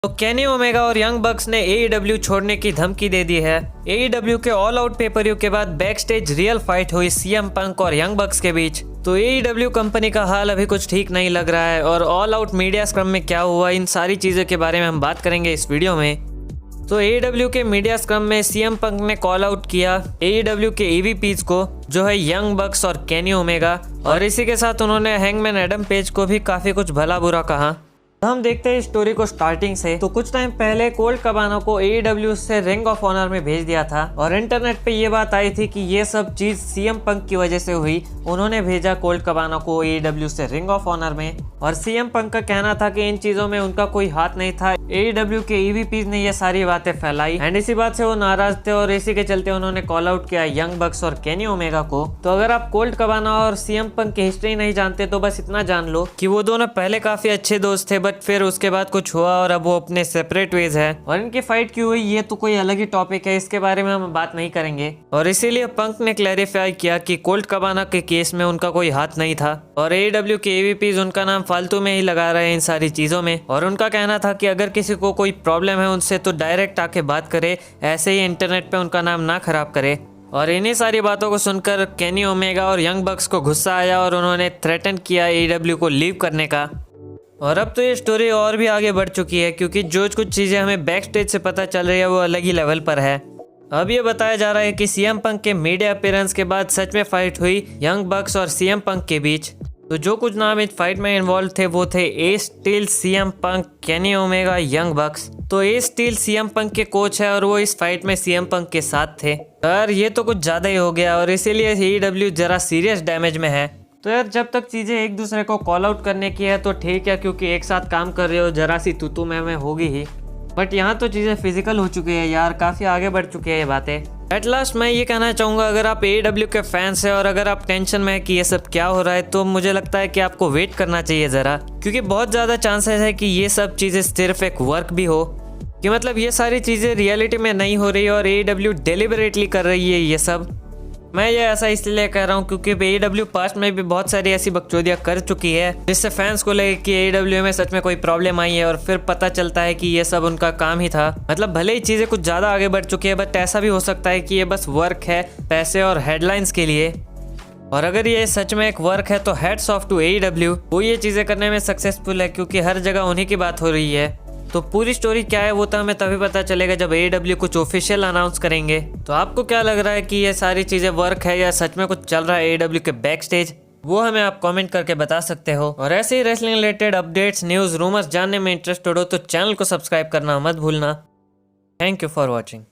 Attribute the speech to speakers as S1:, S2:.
S1: तो Kenny Omega और young बक्स ने AEW छोड़ने की धमकी दे दी है। AEW के ऑल आउट पेपर के बाद बैक स्टेज रियल फाइट हुई CM पंक और यंग बक्स के बीच। तो AEW कंपनी का हाल अभी कुछ ठीक नहीं लग रहा है और ऑल आउट मीडिया स्क्रम में क्या हुआ, इन सारी चीज़ों के बारे में हम बात करेंगे इस वीडियो में। तो AEW के मीडिया स्क्रम में CM पंक ने कॉल आउट किया AEW के EVPs को, जो है यंग बक्स और केनी ओमेगा, और इसी के साथ उन्होंने हैंगमैन एडम पेज को भी काफ़ी कुछ भला बुरा कहा। तो हम देखते हैं इस स्टोरी को स्टार्टिंग से। तो कुछ टाइम पहले कोल्ट कबानो को AEW से रिंग ऑफ ऑनर में भेज दिया था और इंटरनेट पे ये बात आई थी कि ये सब चीज CM पंक की वजह से हुई। उन्होंने भेजा कोल्ट कबानो को AEW से रिंग ऑफ ऑनर में और CM पंक का कहना था कि इन चीजों में उनका कोई हाथ नहीं था। AEW के EVPs ने ये सारी बातें फैलाई एंड इसी बात से वो नाराज थे और इसी के चलते उन्होंने कॉल आउट किया यंग बक्स और केनी ओमेगा को। तो अगर आप कोल्ट कबानो और CM पंक की हिस्ट्री नहीं जानते तो बस इतना जान लो कि वो दोनों पहले काफी अच्छे दोस्त थे, बट फिर उसके बाद कुछ हुआ और अब वो अपने सेपरेट वेज है। और इनकी फाइट क्यों हुई ये तो कोई अलग ही टॉपिक है, इसके बारे में हम बात नहीं करेंगे। और इसीलिए पंक ने क्लैरिफाई किया कि कोल्ट कबाना के केस में उनका कोई हाथ नहीं था और AEW के EVPs उनका नाम फालतू में ही लगा रहे हैं इन सारी चीजों में। और उनका कहना था कि अगर किसी को कोई प्रॉब्लम है उनसे तो डायरेक्ट आके बात करे, ऐसे ही इंटरनेट पे उनका नाम ना खराब करे। और इन्हीं सारी बातों को सुनकर केनी ओमेगा और यंग बक्स को गुस्सा आया और उन्होंने थ्रेटन किया AEW को लीव करने का। और अब तो ये स्टोरी और भी आगे बढ़ चुकी है क्योंकि जो कुछ चीज़ें हमें बैक स्टेज से पता चल रही है वो अलग ही लेवल पर है। अब ये बताया जा रहा है कि CM पंक के मीडिया अपीयरेंस के बाद सच में फाइट हुई यंग बक्स और CM पंक के बीच। तो जो कुछ नाम इस फाइट में इन्वॉल्व थे वो थे एस स्टील, CM पंक, केनी ओमेगा, यंग बक्स। तो एस स्टील CM पंक के कोच है और वो इस फाइट में CM पंक के साथ थे। यार ये तो कुछ ज़्यादा ही हो गया और इसीलिए AEW जरा सीरियस डैमेज में है। तो यार जब तक चीज़ें एक दूसरे को कॉल आउट करने की है तो ठीक है, क्योंकि एक साथ काम कर रहे हो, जरा सी तू में होगी ही। बट यहाँ तो चीज़ें फिजिकल हो चुकी है यार, काफ़ी आगे बढ़ चुकी है ये बातें। एट लास्ट मैं ये कहना चाहूँगा, अगर आप AEW के फैंस हैं और अगर आप टेंशन में है कि ये सब क्या हो रहा है तो मुझे लगता है कि आपको वेट करना चाहिए ज़रा, क्योंकि बहुत ज़्यादा चांसेस है कि ये सब चीज़ें सिर्फ एक वर्क भी हो, कि मतलब ये सारी चीज़ें रियलिटी में नहीं हो रही और AEW डेलिबरेटली कर रही है ये सब। मैं ये ऐसा इसलिए कह रहा हूँ क्योंकि AEW पास्ट में भी बहुत सारी ऐसी बकचोदियाँ कर चुकी है जिससे फैंस को लगे कि AEW में सच में कोई प्रॉब्लम आई है और फिर पता चलता है कि ये सब उनका काम ही था। मतलब भले ही चीज़ें कुछ ज़्यादा आगे बढ़ चुकी है बट ऐसा भी हो सकता है कि ये बस वर्क है पैसे और हेडलाइंस के लिए। और अगर ये सच में एक वर्क है तो हेड्स ऑफ टू AEW, वो ये चीज़ें करने में सक्सेसफुल है क्योंकि हर जगह उन्हीं की बात हो रही है। तो पूरी स्टोरी क्या है वो तो हमें तभी पता चलेगा जब AEW कुछ ऑफिशियल अनाउंस करेंगे। तो आपको क्या लग रहा है कि ये सारी चीज़ें वर्क है या सच में कुछ चल रहा है AEW के बैक स्टेज, वो हमें आप कमेंट करके बता सकते हो। और ऐसे ही wrestling related updates, news, rumours जानने में इंटरेस्टेड हो तो चैनल को सब्सक्राइब करना मत भूलना। Thank you for watching.